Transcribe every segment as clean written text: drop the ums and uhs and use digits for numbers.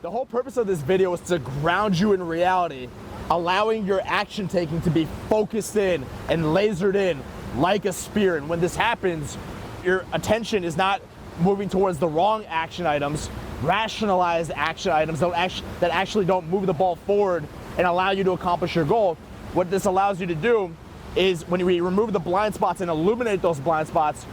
The whole purpose of this video is to ground you in reality, allowing your action taking to be focused in and lasered in like a spear. And when this happens, your attention is not moving towards the wrong action items, rationalized action items that actually don't move the ball forward and allow you to accomplish your goal. What this allows you to do is when we remove the blind spots and illuminate those blind spots,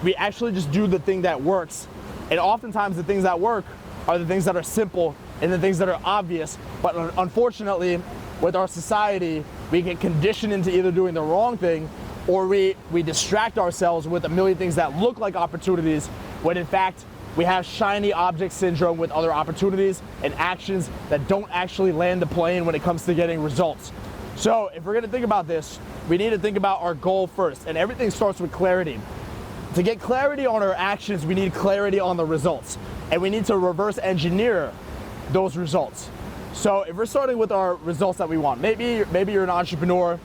we actually just do the thing that works. And oftentimes the things that work are the things that are simple and the things that are obvious. But unfortunately, with our society, we get conditioned into either doing the wrong thing or we distract ourselves with a million things that look like opportunities when in fact we have shiny object syndrome with other opportunities and actions that don't actually land the plane when it comes to getting results. So if we're gonna think about this, we need to think about our goal first, and everything starts with clarity. To get clarity on our actions, we need clarity on the results, and we need to reverse engineer those results. So if we're starting with our results that we want, maybe you're an entrepreneur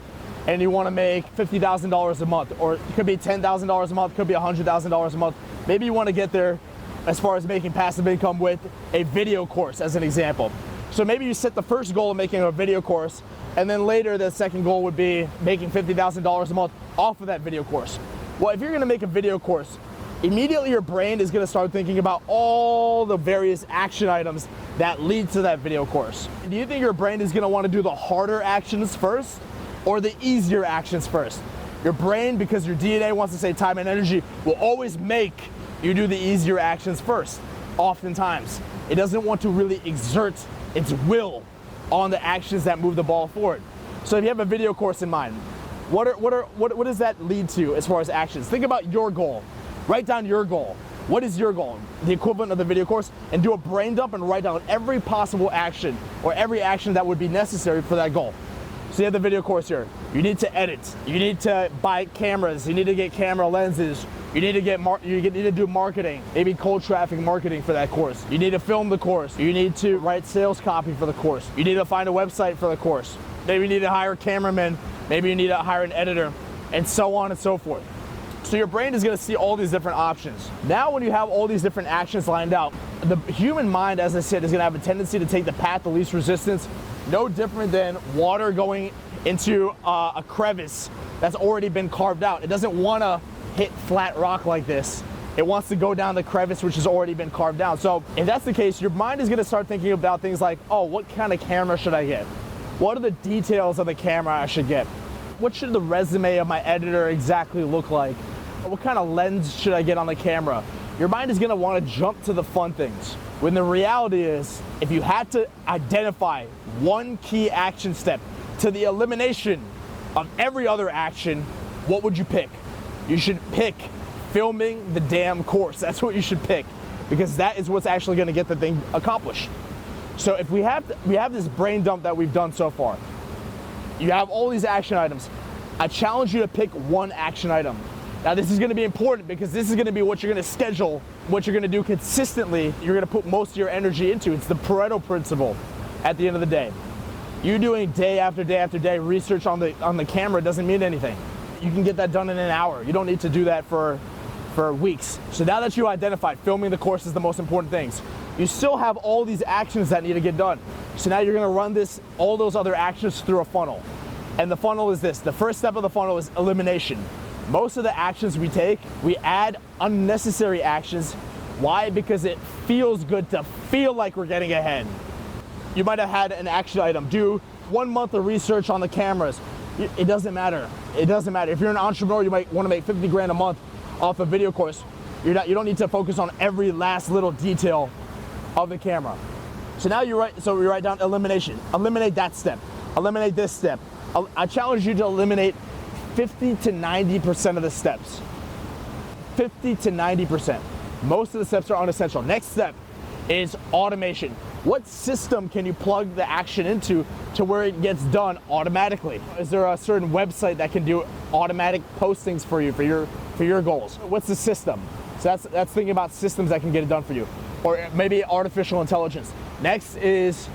and you want to make $50,000 a month, or it could be $10,000 a month, it could be $100,000 a month. Maybe you want to get there as far as making passive income with a video course as an example. So maybe you set the first goal of making a video course, and then later the second goal would be making $50,000 a month off of that video course. Well, if you're going to make a video course, immediately your brain is going to start thinking about all the various action items that lead to that video course. Do you think your brain is going to want to do the harder actions first or the easier actions first? Your brain, because your DNA wants to save time and energy, will always make you do the easier actions first, oftentimes. It doesn't want to really exert its will on the actions that move the ball forward. So if you have a video course in mind, what does that lead to as far as actions? Think about your goal. Write down your goal. What is your goal? The equivalent of the video course, and do a brain dump and write down every possible action or every action that would be necessary for that goal. So you have the video course here. You need to edit. You need to buy cameras. You need to get camera lenses. You need to do marketing, maybe cold traffic marketing for that course. You need to film the course. You need to write sales copy for the course. You need to find a website for the course. Maybe you need to hire a cameraman. Maybe you need to hire an editor, and so on and so forth. So your brain is going to see all these different options. Now when you have all these different actions lined out, the human mind, as I said, is going to have a tendency to take the path of least resistance, no different than water going into a crevice that's already been carved out. It doesn't want to hit flat rock like this. It wants to go down the crevice which has already been carved down. So if that's the case, your mind is going to start thinking about things like, oh, what kind of camera should I get? What are the details of the camera I should get? What should the resume of my editor exactly look like? What kind of lens should I get on the camera? Your mind is going to want to jump to the fun things. When the reality is, if you had to identify one key action step to the elimination of every other action, what would you pick? You should pick filming the damn course. That's what you should pick, because that is what's actually going to get the thing accomplished. So if we have this brain dump that we've done so far, you have all these action items. I challenge you to pick one action item. Now this is going to be important because this is going to be what you're going to schedule, what you're going to do consistently, you're going to put most of your energy into. It's the Pareto principle at the end of the day. You doing day after day after day research on the camera doesn't mean anything. You can get that done in an hour. You don't need to do that for weeks. So now that you identified filming the course is the most important things, you still have all these actions that need to get done. So now you're going to run all those other actions through a funnel. And the funnel is this. The first step of the funnel is elimination. Most of the actions we take, we add unnecessary actions. Why? Because it feels good to feel like we're getting ahead. You might have had an action item, do 1 month of research on the cameras. It doesn't matter. It doesn't matter. If you're an entrepreneur, you might want to make 50 grand a month off a video course. You don't need to focus on every last little detail of the camera. So now we write down elimination. Eliminate that step. Eliminate this step. I challenge you to eliminate 50 to 90% of the steps. 50 to 90%. Most of the steps are unessential. Next step is automation. What system can you plug the action into to where it gets done automatically? Is there a certain website that can do automatic postings for you for your goals? What's the system? So that's thinking about systems that can get it done for you. Or maybe artificial intelligence. Next is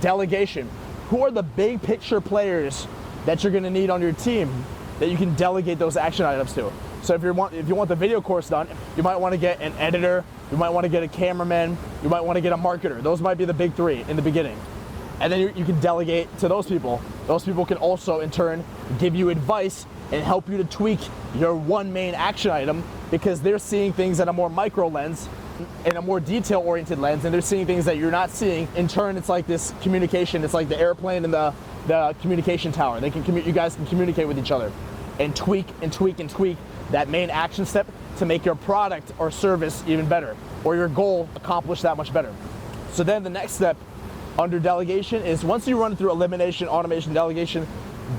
delegation. Who are the big picture players that you're going to need on your team that you can delegate those action items to? So if you want the video course done, you might want to get an editor, You might want to get a cameraman. You might want to get a marketer. Those might be the big three in the beginning. And then you can delegate to those people. Those people can also, in turn, give you advice and help you to tweak your one main action item, because they're seeing things at a more micro lens, in a more detail-oriented lens, and they're seeing things that you're not seeing. In turn, it's like this communication. It's like the airplane and the communication tower. You guys can communicate with each other and tweak and tweak and tweak that main action step to make your product or service even better, or your goal accomplished that much better. So then the next step under delegation is, once you run through elimination, automation, delegation,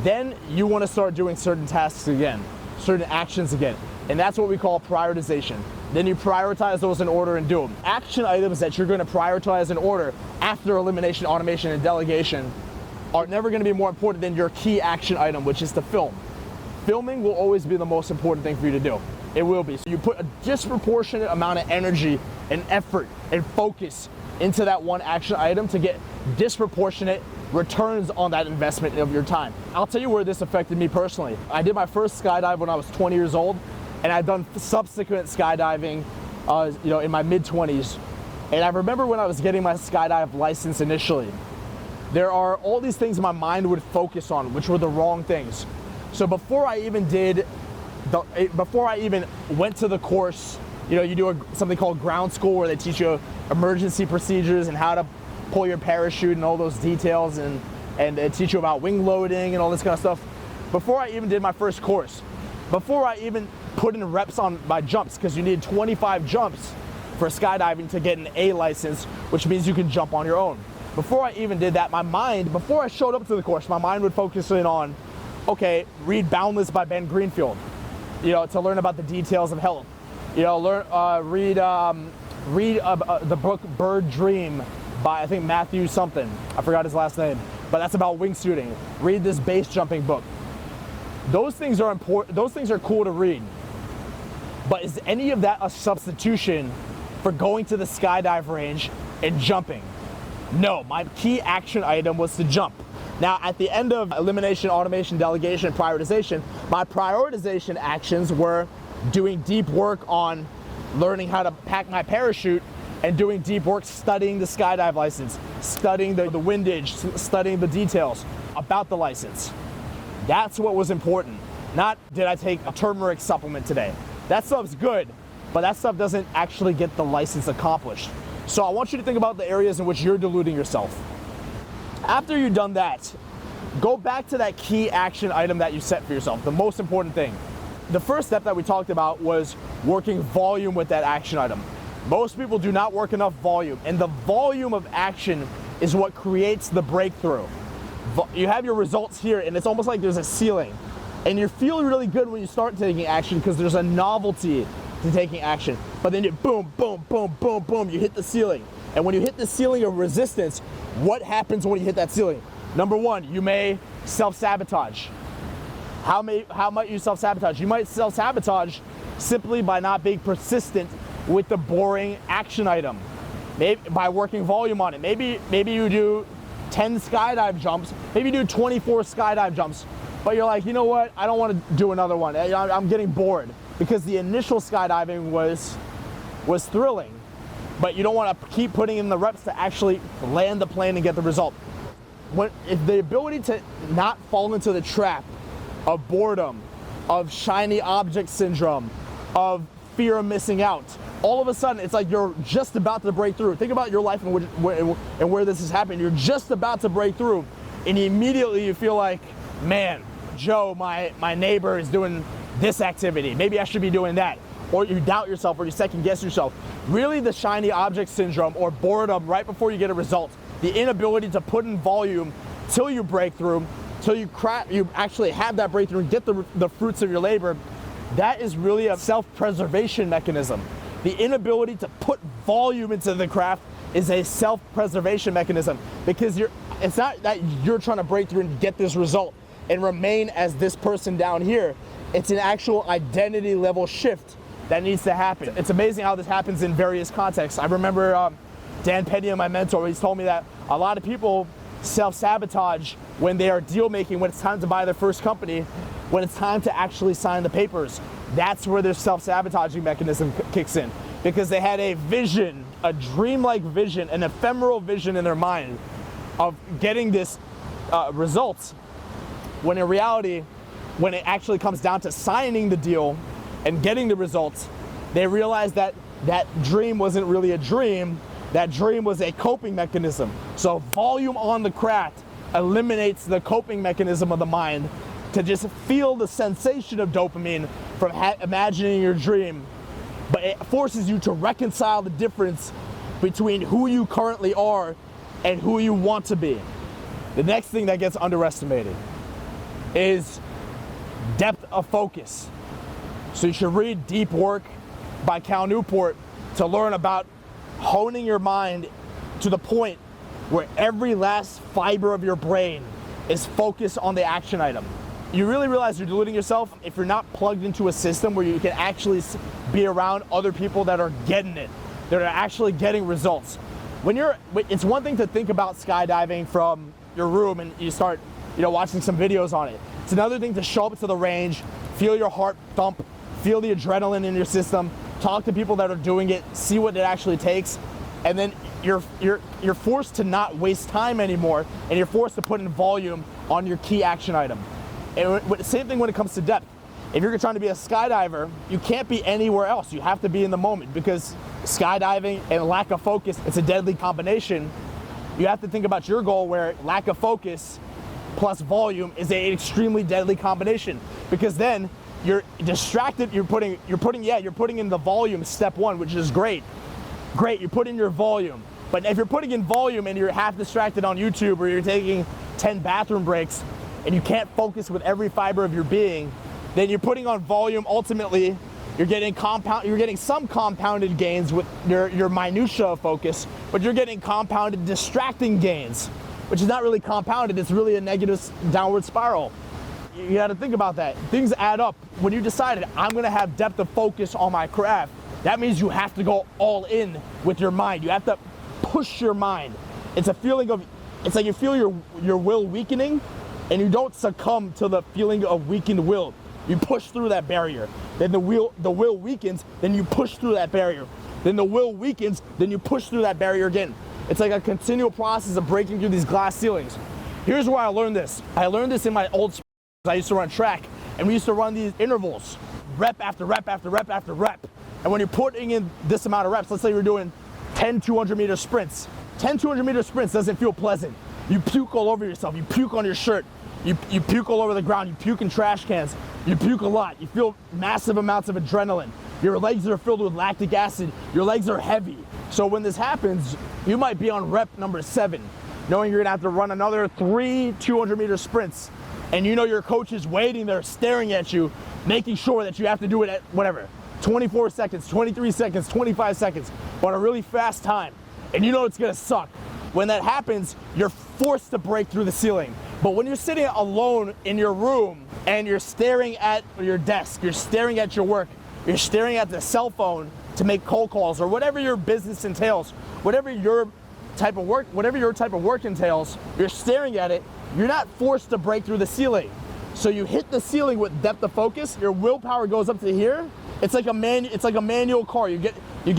then you want to start doing certain tasks again, certain actions again. And that's what we call prioritization. Then you prioritize those in order and do them. Action items that you're going to prioritize in order after elimination, automation, and delegation are never going to be more important than your key action item, which is to film. Filming will always be the most important thing for you to do. It will be. So you put a disproportionate amount of energy and effort and focus into that one action item to get disproportionate returns on that investment of your time. I'll tell you where this affected me personally. I did my first skydive when I was 20 years old, and I've done subsequent skydiving in my mid-20s. And I remember when I was getting my skydive license initially, there are all these things my mind would focus on, which were the wrong things. So before I even went to the course, you do something called ground school, where they teach you emergency procedures and how to pull your parachute and all those details, and they teach you about wing loading and all this kind of stuff. Before I even did my first course, before I even put in reps on my jumps, because you need 25 jumps for skydiving to get an A license, which means you can jump on your own. Before I even did that, my mind, before I showed up to the course, my mind would focus in on, okay, read Boundless by Ben Greenfield, to learn about the details of health. Read the book Bird Dream by, I think, Matthew something. I forgot his last name, but that's about wingsuiting. Read this base jumping book. Those things are important. Those things are cool to read. But is any of that a substitution for going to the skydive range and jumping? No, my key action item was to jump. Now, at the end of elimination, automation, delegation, prioritization, my prioritization actions were doing deep work on learning how to pack my parachute, and doing deep work studying the skydive license, studying the windage, studying the details about the license. That's what was important. Not, did I take a turmeric supplement today? That stuff's good, but that stuff doesn't actually get the license accomplished. So I want you to think about the areas in which you're deluding yourself. After you've done that, go back to that key action item that you set for yourself, the most important thing. The first step that we talked about was working volume with that action item. Most people do not work enough volume, and the volume of action is what creates the breakthrough. You have your results here, and it's almost like there's a ceiling. And you feel really good when you start taking action, because there's a novelty to taking action. But then you boom, boom, boom, boom, boom, you hit the ceiling. And when you hit the ceiling of resistance, what happens when you hit that ceiling? Number one, you may self-sabotage. How might you self-sabotage? You might self-sabotage simply by not being persistent with the boring action item. Maybe by working volume on it. Maybe you do 10 skydive jumps, maybe you do 24 skydive jumps, but you're like, you know what, I don't want to do another one. I'm getting bored, because the initial skydiving was thrilling, but you don't want to keep putting in the reps to actually land the plane and get the result. If the ability to not fall into the trap of boredom, of shiny object syndrome, of fear of missing out, all of a sudden it's like you're just about to break through. Think about your life and where this is happening. You're just about to break through, and immediately you feel like, man, Joe, my neighbor is doing this activity. Maybe I should be doing that. Or you doubt yourself, or you second guess yourself. Really, the shiny object syndrome or boredom right before you get a result, the inability to put in volume till you break through, till you actually have that breakthrough and get the fruits of your labor, that is really a self-preservation mechanism. The inability to put volume into the craft is a self-preservation mechanism, because it's not that you're trying to break through and get this result and remain as this person down here. It's an actual identity level shift that needs to happen. It's amazing how this happens in various contexts. I remember Dan Penny, my mentor, he's told me that a lot of people self-sabotage when they are deal making, when it's time to buy their first company, when it's time to actually sign the papers. That's where their self-sabotaging mechanism kicks in. because they had a vision, a dreamlike vision, an ephemeral vision in their mind of getting this results, when in reality, when it actually comes down to signing the deal and getting the results, they realized that that dream wasn't really a dream. That dream was a coping mechanism. So volume on the craft eliminates the coping mechanism of the mind to just feel the sensation of dopamine from imagining your dream. But it forces you to reconcile the difference between who you currently are and who you want to be. The next thing that gets underestimated is depth of focus. So you should read Deep Work by Cal Newport to learn about honing your mind to the point where every last fiber of your brain is focused on the action item. You really realize you're deluding yourself if you're not plugged into a system where you can actually be around other people that are getting it, that are actually getting results. It's one thing to think about skydiving from your room and you start, watching some videos on it. It's another thing to show up to the range, feel your heart thump, feel the adrenaline in your system, talk to people that are doing it, see what it actually takes, and then you're forced to not waste time anymore, and you're forced to put in volume on your key action item. And same thing when it comes to depth. If you're trying to be a skydiver, you can't be anywhere else. You have to be in the moment, because skydiving and lack of focus, it's a deadly combination. You have to think about your goal where lack of focus plus volume is an extremely deadly combination, because then you're distracted. You're putting in the volume step one, which is great. You put in your volume. But if you're putting in volume and you're half distracted on YouTube, or you're taking 10 bathroom breaks and you can't focus with every fiber of your being, then you're putting on volume. Ultimately, you're getting some compounded gains with your minutia of focus, but you're getting compounded distracting gains, which is not really compounded. It's really a negative downward spiral. You got to think about that. Things add up. When you decided, I'm going to have depth of focus on my craft, that means you have to go all in with your mind. You have to push your mind. It's a feeling of, it's like you feel your will weakening, and you don't succumb to the feeling of weakened will. You push through that barrier. Then the will weakens, then you push through that barrier. Then the will weakens, then you push through that barrier again. It's like a continual process of breaking through these glass ceilings. Here's where I learned this. I learned this in my old I used to run track, and we used to run these intervals, rep after rep after rep after rep. And when you're putting in this amount of reps, let's say you're doing 10 200-meter sprints. 10 200-meter sprints doesn't feel pleasant. You puke all over yourself. You puke on your shirt. You puke all over the ground. You puke in trash cans. You puke a lot. You feel massive amounts of adrenaline. Your legs are filled with lactic acid. Your legs are heavy. So when this happens, you might be on rep number 7, knowing you're gonna have to run another 3 200-meter sprints. And your coach is waiting there, staring at you, making sure that you have to do it at whatever, 24 seconds, 23 seconds, 25 seconds, but a really fast time. And it's gonna suck. When that happens, you're forced to break through the ceiling. But when you're sitting alone in your room and you're staring at your desk, you're staring at your work, you're staring at the cell phone to make cold calls, or whatever your business entails, whatever your type of work entails, you're staring at it. You're not forced to break through the ceiling. So you hit the ceiling with depth of focus, your willpower goes up to here. It's like a manual car. You get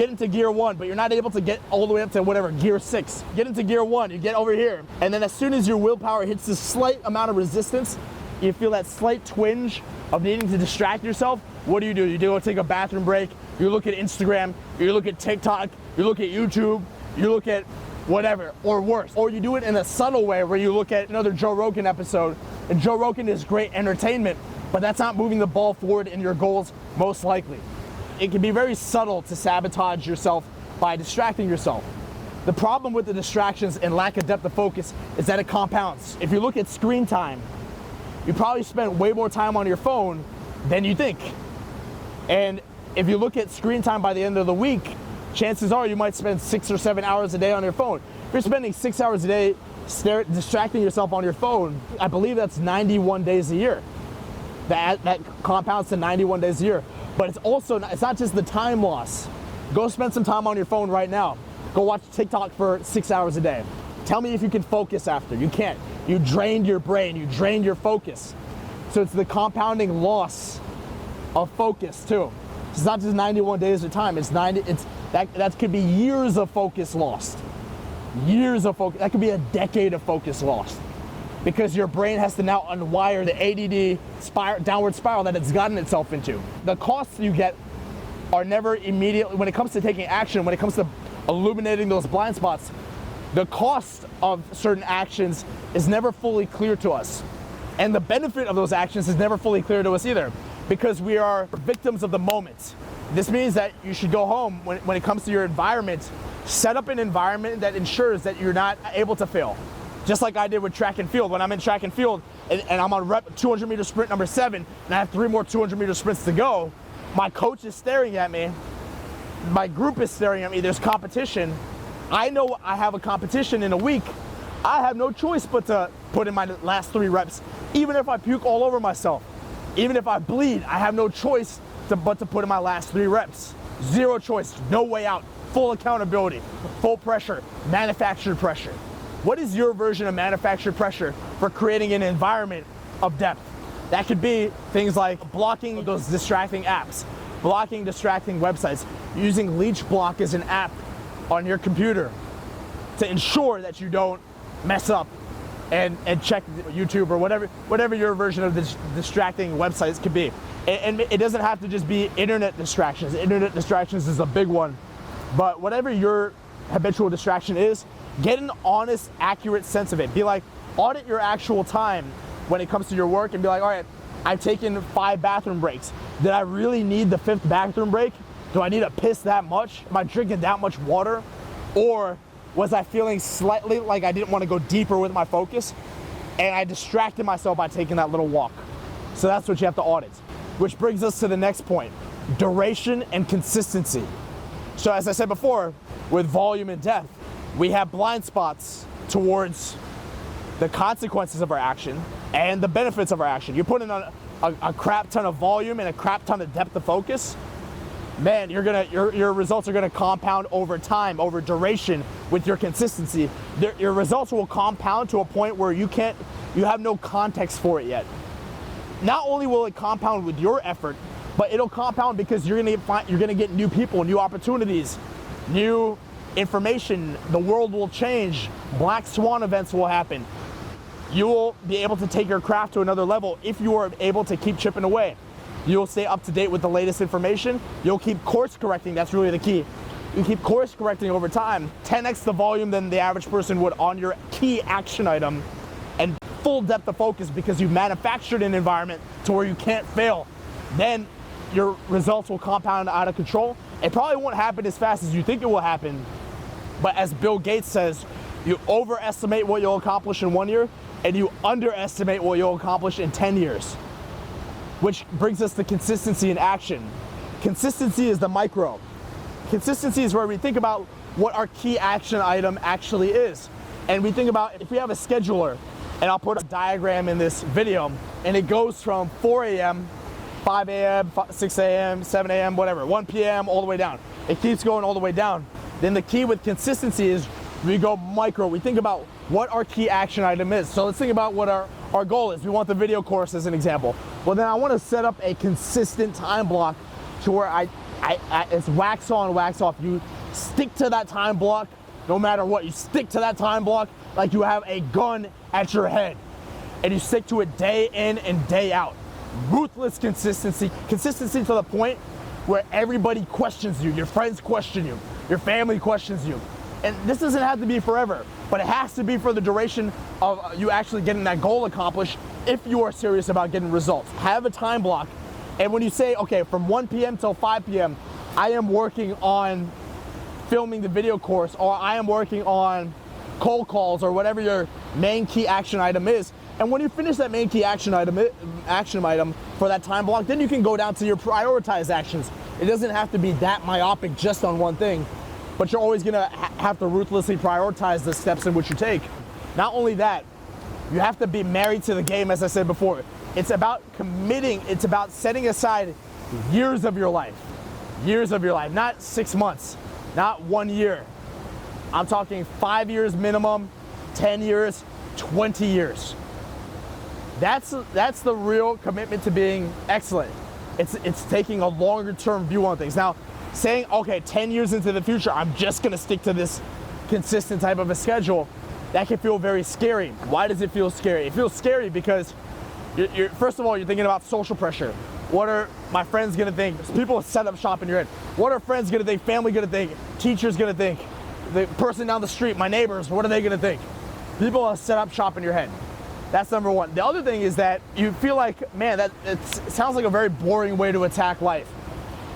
into gear 1, but you're not able to get all the way up to whatever, gear 6. Get into gear 1, you get over here. And then as soon as your willpower hits this slight amount of resistance, you feel that slight twinge of needing to distract yourself. What do? You go take a bathroom break, you look at Instagram, you look at TikTok, you look at YouTube, you look at whatever, or worse. Or you do it in a subtle way where you look at another Joe Rogan episode, and Joe Rogan is great entertainment, but that's not moving the ball forward in your goals, most likely. It can be very subtle to sabotage yourself by distracting yourself. The problem with the distractions and lack of depth of focus is that it compounds. If you look at screen time, you probably spend way more time on your phone than you think. And if you look at screen time by the end of the week, chances are you might spend 6 or 7 hours a day on your phone. If you're spending 6 hours a day distracting yourself on your phone, I believe that's 91 days a year. That compounds to 91 days a year. But it's not just the time loss. Go spend some time on your phone right now. Go watch TikTok for 6 hours a day. Tell me if you can focus after. You can't. You drained your brain. You drained your focus. So it's the compounding loss of focus too. It's not just 91 days of time. It's That could be years of focus lost. Years of focus. That could be a decade of focus lost. Because your brain has to now unwire the ADD downward spiral that it's gotten itself into. The costs you get are never immediately, when it comes to taking action, when it comes to illuminating those blind spots, the cost of certain actions is never fully clear to us. And the benefit of those actions is never fully clear to us either, because we are victims of the moment. This means that you should go home when it comes to your environment, set up an environment that ensures that you're not able to fail. Just like I did with track and field. When I'm in track and field and I'm on rep 200 meter sprint number 7 and I have 3 more 200 meter sprints to go, my coach is staring at me, my group is staring at me, there's competition. I know I have a competition in a week. I have no choice but to put in my last 3 reps, even if I puke all over myself. Even if I bleed, I have no choice but to put in my last 3 reps. Zero choice, no way out, full accountability, full pressure, manufactured pressure. What is your version of manufactured pressure for creating an environment of depth? That could be things like blocking those distracting apps, blocking distracting websites, using Leech Block as an app on your computer to ensure that you don't mess up and check YouTube or whatever your version of this distracting websites could be. And it doesn't have to just be internet distractions. Internet distractions is a big one. But whatever your habitual distraction is, get an honest, accurate sense of it. Be like, audit your actual time when it comes to your work and be like, all right, I've taken 5 bathroom breaks. Did I really need the 5th bathroom break? Do I need to piss that much? Am I drinking that much water? Or was I feeling slightly like I didn't want to go deeper with my focus and I distracted myself by taking that little walk? So that's what you have to audit. Which brings us to the next point, duration and consistency. So as I said before, with volume and depth, we have blind spots towards the consequences of our action and the benefits of our action. You put in a crap ton of volume and a crap ton of depth of focus, man, your results are gonna compound over time, over duration with your consistency. Your results will compound to a point where you have no context for it yet. Not only will it compound with your effort, but it'll compound because you're gonna get new people, new opportunities, new information. The world will change. Black swan events will happen. You will be able to take your craft to another level if you are able to keep chipping away. You'll stay up to date with the latest information. You'll keep course correcting. That's really the key. You keep course correcting over time, 10x the volume than the average person would on your key action item, and full depth of focus because you manufactured an environment to where you can't fail. Then your results will compound out of control. It probably won't happen as fast as you think it will happen, but as Bill Gates says, you overestimate what you'll accomplish in 1 year and you underestimate what you'll accomplish in 10 years. Which brings us to consistency in action. Consistency is the micro. Consistency is where we think about what our key action item actually is. And we think about if we have a scheduler, and I'll put a diagram in this video, and it goes from 4 a.m., 5 a.m., 6 a.m., 7 a.m., whatever, 1 p.m., all the way down. It keeps going all the way down. Then the key with consistency is we go micro. We think about what our key action item is. So let's think about what our goal is. We want the video course as an example. Well, then I want to set up a consistent time block to where it's wax on, wax off. You stick to that time block no matter what. You stick to that time block like you have a gun at your head. And you stick to it day in and day out. Ruthless consistency. Consistency to the point where everybody questions you. Your friends question you. Your family questions you. And this doesn't have to be forever, but it has to be for the duration of you actually getting that goal accomplished if you are serious about getting results. Have a time block. And when you say, okay, from 1 p.m. till 5 p.m., I am working on filming the video course, or I am working on cold calls, or whatever your main key action item is. And when you finish that main key action item for that time block, then you can go down to your prioritized actions. It doesn't have to be that myopic just on one thing, but you're always gonna have to ruthlessly prioritize the steps in which you take. Not only that, you have to be married to the game, as I said before. It's about committing, it's about setting aside years of your life, not 6 months, not 1 year. I'm talking 5 years minimum, 10 years, 20 years. That's the real commitment to being excellent. It's taking a longer term view on things. Now, saying, okay, 10 years into the future, I'm just gonna stick to this consistent type of a schedule, that can feel very scary. Why does it feel scary? It feels scary because first of all, you're thinking about social pressure. What are my friends gonna think? People set up shop in your head. What are friends gonna think? Family gonna think? Teachers gonna think? The person down the street, my neighbors, what are they gonna think? People are set up shop in your head. That's number one. The other thing is that you feel like, man, it sounds like a very boring way to attack life.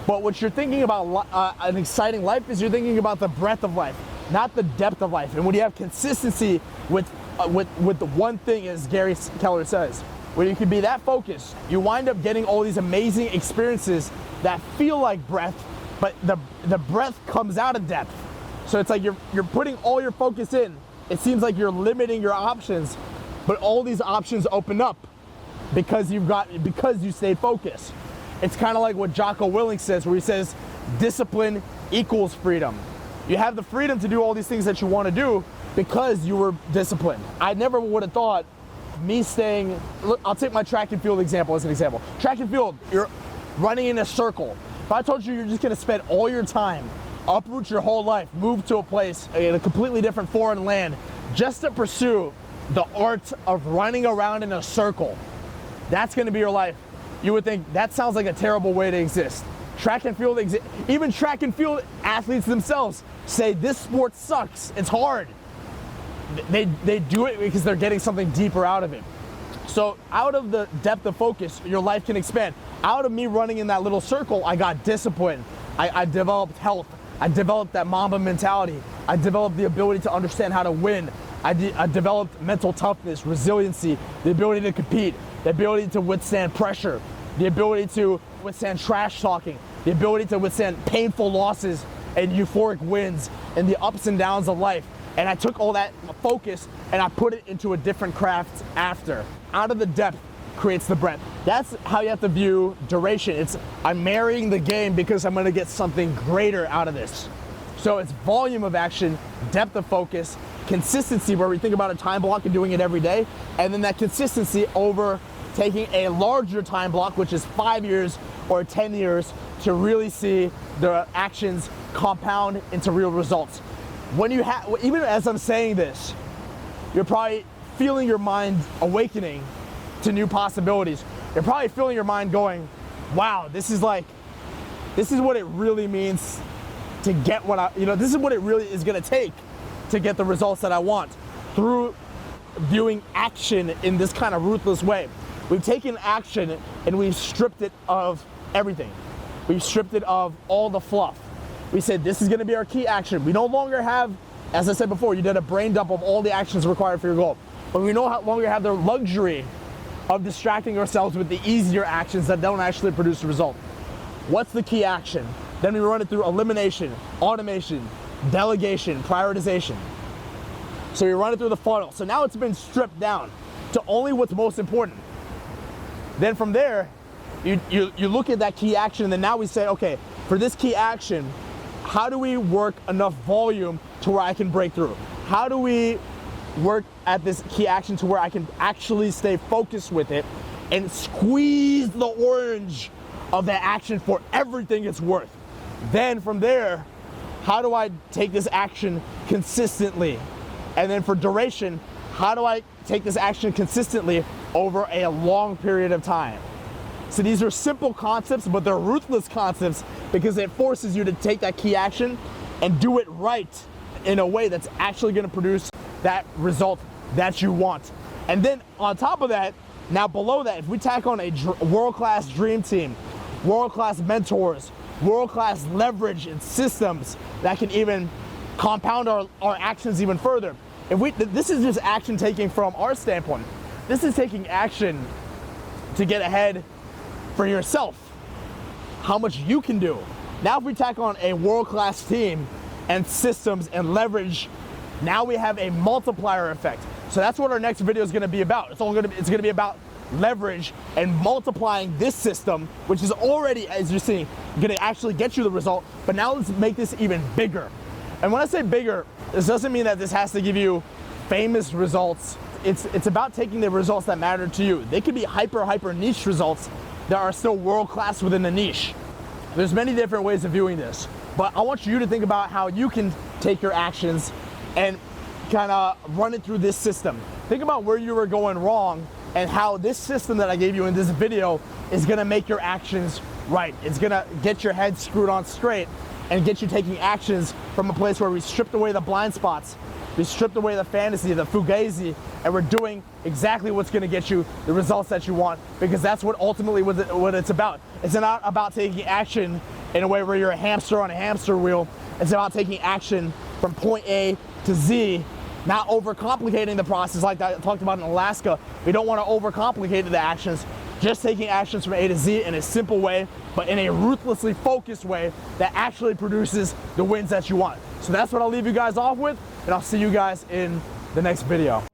But what you're thinking about an exciting life is you're thinking about the breadth of life, not the depth of life. And when you have consistency with the one thing, as Gary Keller says, where you can be that focused, you wind up getting all these amazing experiences that feel like breadth, but the breadth comes out of depth. So it's like you're putting all your focus in. It seems like you're limiting your options, but all these options open up because you stayed focused. It's kind of like what Jocko Willink says, where he says, discipline equals freedom. You have the freedom to do all these things that you want to do because you were disciplined. I never would have thought me staying, look, I'll take my track and field example as an example. Track and field, you're running in a circle. If I told you you're just gonna spend all your time, uproot your whole life, move to a place in a completely different foreign land, just to pursue the art of running around in a circle, that's gonna be your life. You would think that sounds like a terrible way to exist. Track and field, even track and field athletes themselves say this sport sucks, it's hard. They do it because they're getting something deeper out of it. So out of the depth of focus, your life can expand. Out of me running in that little circle, I got discipline. I developed health. I developed that Mamba mentality. I developed the ability to understand how to win. I developed mental toughness, resiliency, the ability to compete, the ability to withstand pressure, the ability to withstand trash talking, the ability to withstand painful losses and euphoric wins and the ups and downs of life. And I took all that focus and I put it into a different craft after. Out of the depth creates the breadth. That's how you have to view duration. It's, I'm marrying the game because I'm gonna get something greater out of this. So it's volume of action, depth of focus, consistency, where we think about a time block and doing it every day, and then that consistency over taking a larger time block, which is 5 years or 10 years, to really see the actions compound into real results. When you have, even as I'm saying this, you're probably feeling your mind awakening to new possibilities. You're probably feeling your mind going, wow, this is what it really means to get what this is what it really is gonna take to get the results that I want through viewing action in this kind of ruthless way. We've taken action and we've stripped it of everything. We've stripped it of all the fluff. We said this is gonna be our key action. We no longer have, as I said before, you did a brain dump of all the actions required for your goal. But we no longer have the luxury of distracting ourselves with the easier actions that don't actually produce a result. What's the key action? Then we run it through elimination, automation, delegation, prioritization. So we run it through the funnel. So now it's been stripped down to only what's most important. Then from there, you look at that key action, and then now we say, okay, for this key action, how do we work enough volume to where I can break through? How do we work at this key action to where I can actually stay focused with it and squeeze the orange of that action for everything it's worth? Then from there, how do I take this action consistently? And then for duration, how do I take this action consistently over a long period of time? So these are simple concepts, but they're ruthless concepts because it forces you to take that key action and do it right in a way that's actually gonna produce that result that you want. And then on top of that, now below that, if we tack on a world-class dream team, world-class mentors, world-class leverage and systems that can even compound our actions even further. This is just action taking from our standpoint. This is taking action to get ahead for yourself, how much you can do. Now if we tack on a world-class team and systems and leverage, now we have a multiplier effect. So that's what our next video is gonna be about. It's gonna be about leverage and multiplying this system, which is already, as you're seeing, gonna actually get you the result, but now let's make this even bigger. And when I say bigger, this doesn't mean that this has to give you famous results. It's about taking the results that matter to you. They could be hyper niche results that are still world-class within the niche. There's many different ways of viewing this, but I want you to think about how you can take your actions and kind of run it through this system. Think about where you were going wrong and how this system that I gave you in this video is gonna make your actions right. It's gonna get your head screwed on straight and get you taking actions from a place where we stripped away the blind spots, we stripped away the fantasy, the fugazi, and we're doing exactly what's gonna get you the results that you want, because that's what ultimately what it's about. It's not about taking action in a way where you're a hamster on a hamster wheel. It's about taking action from point A to Z, not overcomplicating the process like I talked about in Alaska. We don't want to overcomplicate the actions, just taking actions from A to Z in a simple way, but in a ruthlessly focused way that actually produces the wins that you want. So that's what I'll leave you guys off with, and I'll see you guys in the next video.